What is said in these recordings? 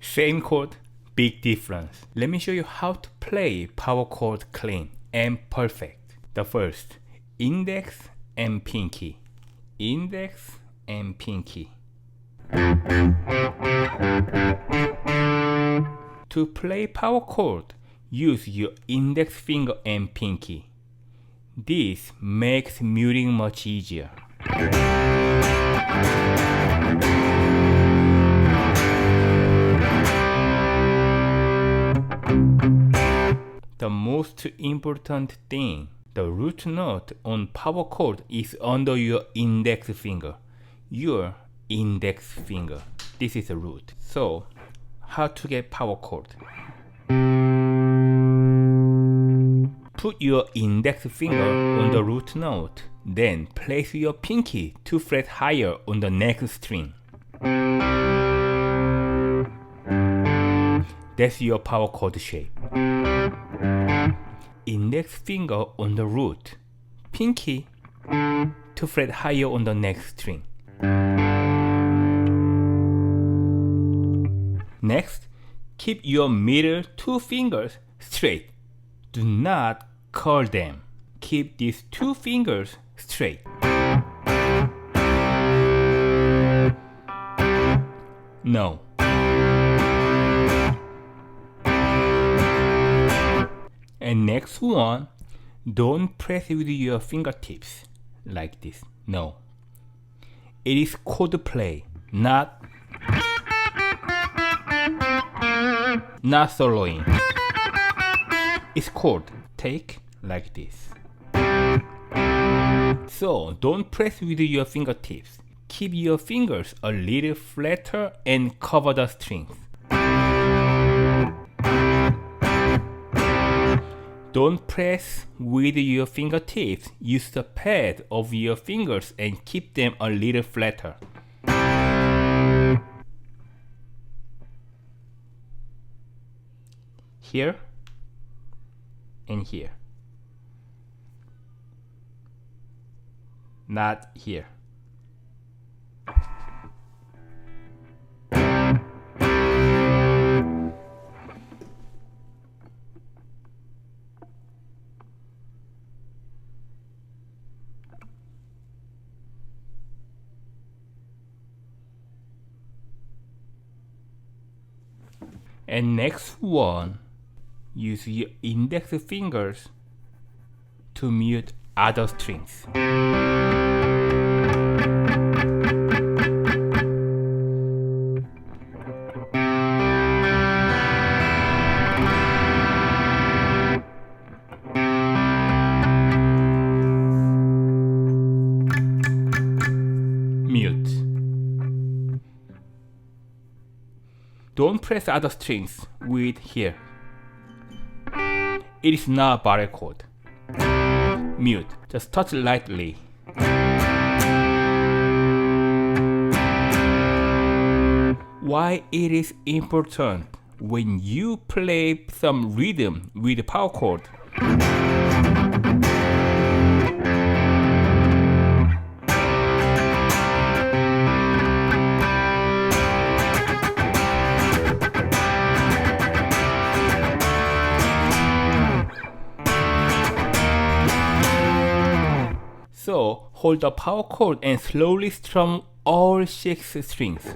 Same chord, big difference. Let me show you how to play power chord clean and perfect. The first, index and pinky. Index and pinky. To play power chord, use your index finger and pinky. This makes muting much easier. The most important thing, the root note on power chord is under your index finger. Your index finger. This is the root. So, how to get power chord? Put your index finger on the root note, then place your pinky 2 frets higher on the next string. That's your power chord shape. Index finger on the root, pinky 2 frets higher on the next string. Next, keep your middle 2 fingers straight. Do not curl them. Keep these 2 fingers straight. No. And next one, don't press with your fingertips like this. No. It is chord play, not soloing. It's chord. Take like this. So don't press with your fingertips. Keep your fingers a little flatter and cover the strings. Don't press with your fingertips. Use the pad of your fingers and keep them a little flatter. Here and here. Not here. And next one, use your index fingers to mute other strings. Mute. Don't press other strings with here. It is not a barrel chord. Mute. Just touch lightly. Why it is important when you play some rhythm with the power chord? So, hold the power chord and slowly strum all 6 strings.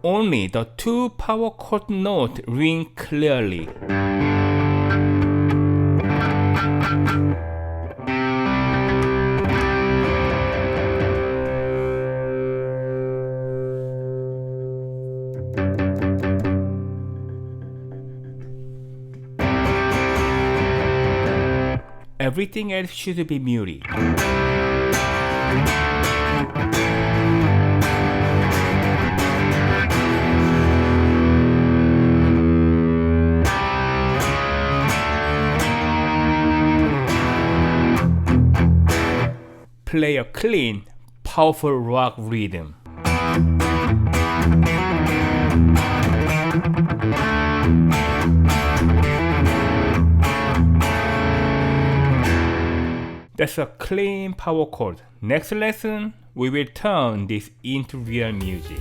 Only the 2 power chord notes ring clearly. Everything else should be muted. Play a clean, powerful rock rhythm. That's a clean power chord. Next lesson, we will turn this into real music.